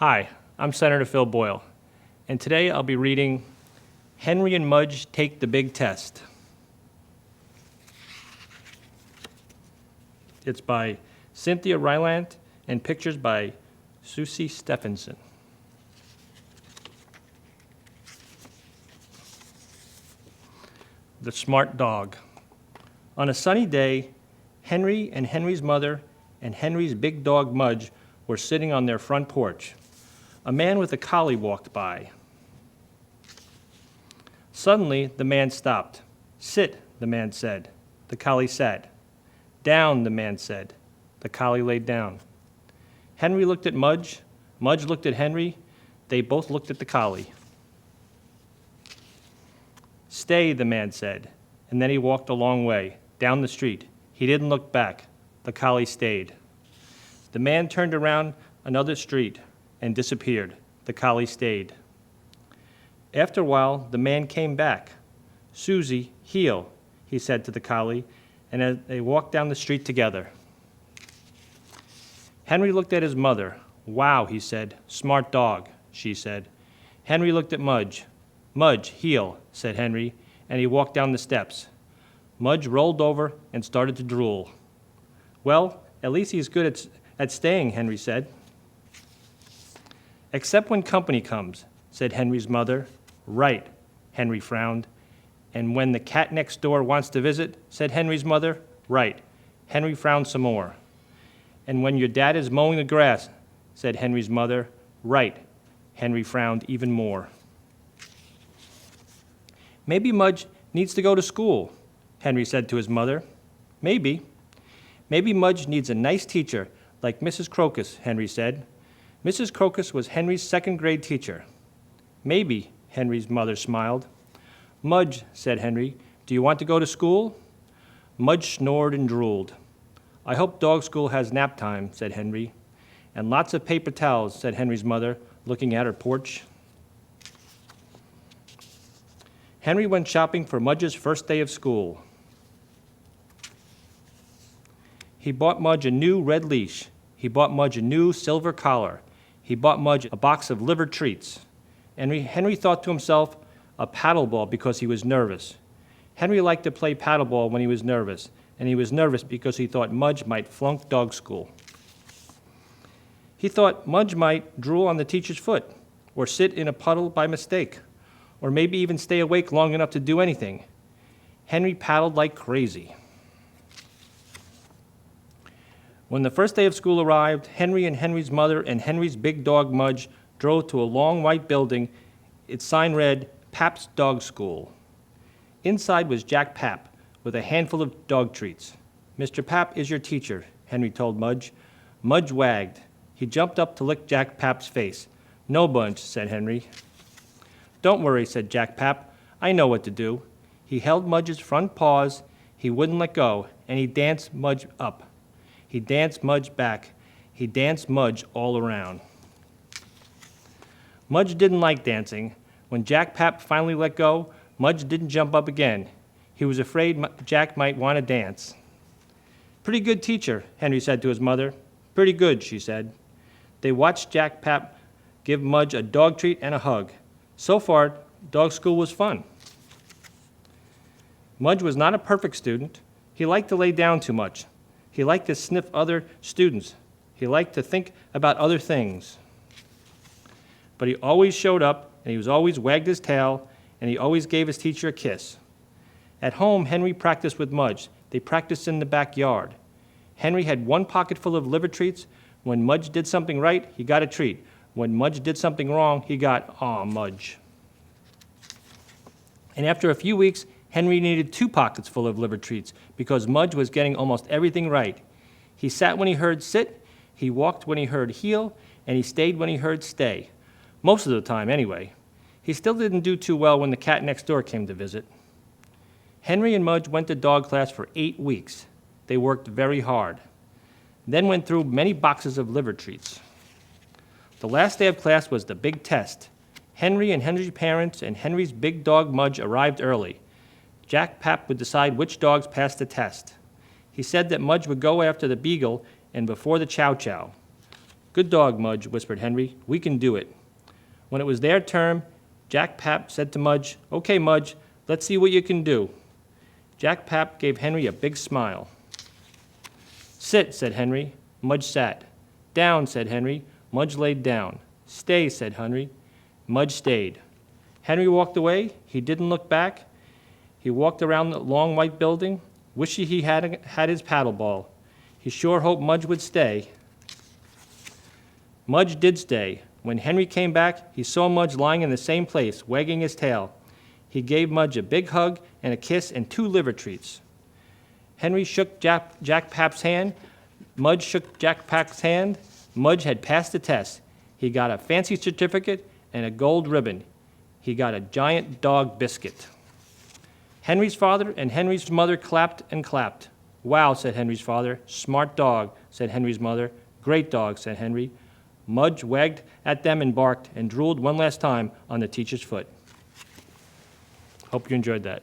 Hi, I'm Senator Phil Boyle, and today I'll be reading Henry and Mudge Take the Big Test. It's by Cynthia Rylant and pictures by Susie Stephenson. The Smart Dog. On a sunny day, Henry and Henry's mother and Henry's big dog Mudge were sitting on their front porch. A man with a collie walked by. Suddenly, the man stopped. "Sit," the man said. The collie sat. "Down," the man said. The collie laid down. Henry looked at Mudge. Mudge looked at Henry. They both looked at the collie. "Stay," the man said, and then he walked a long way, down the street. He didn't look back. The collie stayed. The man turned around another street and disappeared. The collie stayed. After a while, the man came back. "Susie, heel," he said to the collie, and as they walked down the street together. Henry looked at his mother. "Wow," he said. "Smart dog," she said. Henry looked at Mudge. "Mudge, heel," said Henry, and he walked down the steps. Mudge rolled over and started to drool. "Well, at least he's good at staying," Henry said. "Except when company comes," said Henry's mother. "Right," Henry frowned. "And when the cat next door wants to visit," said Henry's mother. "Right." Henry frowned some more. "And when your dad is mowing the grass," said Henry's mother. "Right." Henry frowned even more. "Maybe Mudge needs to go to school," Henry said to his mother. "Maybe. Maybe Mudge needs a nice teacher like Mrs. Crocus," Henry said. Mrs. Crocus was Henry's second-grade teacher. "Maybe," Henry's mother smiled. "Mudge," said Henry, "do you want to go to school?" Mudge snored and drooled. "I hope dog school has nap time," said Henry. "And lots of paper towels," said Henry's mother, looking at her porch. Henry went shopping for Mudge's first day of school. He bought Mudge a new red leash. He bought Mudge a new silver collar. He bought Mudge a box of liver treats. And Henry thought to himself, a paddleball, because he was nervous. Henry liked to play paddleball when he was nervous, and he was nervous because he thought Mudge might flunk dog school. He thought Mudge might drool on the teacher's foot, or sit in a puddle by mistake, or maybe even stay awake long enough to do anything. Henry paddled like crazy. When the first day of school arrived, Henry and Henry's mother and Henry's big dog Mudge drove to a long white building. Its sign read, "Pap's Dog School." Inside was Jack Pap with a handful of dog treats. "Mr. Pap is your teacher," Henry told Mudge. Mudge wagged. He jumped up to lick Jack Pap's face. "No, Mudge," said Henry. "Don't worry," said Jack Pap. "I know what to do." He held Mudge's front paws. He wouldn't let go, and he danced Mudge up. He danced Mudge back. He danced Mudge all around. Mudge didn't like dancing. When Jack Pap finally let go, Mudge didn't jump up again. He was afraid Jack might want to dance. "Pretty good teacher," Henry said to his mother. "Pretty good," she said. They watched Jack Pap give Mudge a dog treat and a hug. So far, dog school was fun. Mudge was not a perfect student. He liked to lay down too much. He liked to sniff other students. He liked to think about other things. But he always showed up, and he was always wagged his tail, and he always gave his teacher a kiss. At home, Henry practiced with Mudge. They practiced in the backyard. Henry had one pocket full of liver treats. When Mudge did something right, he got a treat. When Mudge did something wrong, he got, "Aw, Mudge." And after a few weeks, Henry needed 2 pockets full of liver treats because Mudge was getting almost everything right. He sat when he heard sit, he walked when he heard heel, and he stayed when he heard stay. Most of the time, anyway. He still didn't do too well when the cat next door came to visit. Henry and Mudge went to dog class for 8 weeks. They worked very hard, then went through many boxes of liver treats. The last day of class was the big test. Henry and Henry's parents and Henry's big dog Mudge arrived early. Jack Pap would decide which dogs passed the test. He said that Mudge would go after the beagle and before the chow chow. Good dog, Mudge, whispered Henry. We can do it. When it was their turn, Jack Pap said to Mudge, Okay, Mudge, let's see what you can do. Jack Pap gave Henry a big smile. Sit, said Henry. Mudge sat. Down, said Henry. Mudge laid down. Stay, said Henry. Mudge stayed. Henry walked away. He didn't look back. He walked around the long white building, wishing he had his paddle ball. He sure hoped Mudge would stay. Mudge did stay. When Henry came back, he saw Mudge lying in the same place, wagging his tail. He gave Mudge a big hug and a kiss and 2 liver treats. Henry shook Jack Pap's hand. Mudge shook Jack Pap's hand. Mudge had passed the test. He got a fancy certificate and a gold ribbon. He got a giant dog biscuit. Henry's father and Henry's mother clapped and clapped. Wow, said Henry's father. Smart dog, said Henry's mother. Great dog, said Henry. Mudge wagged at them and barked and drooled one last time on the teacher's foot. Hope you enjoyed that.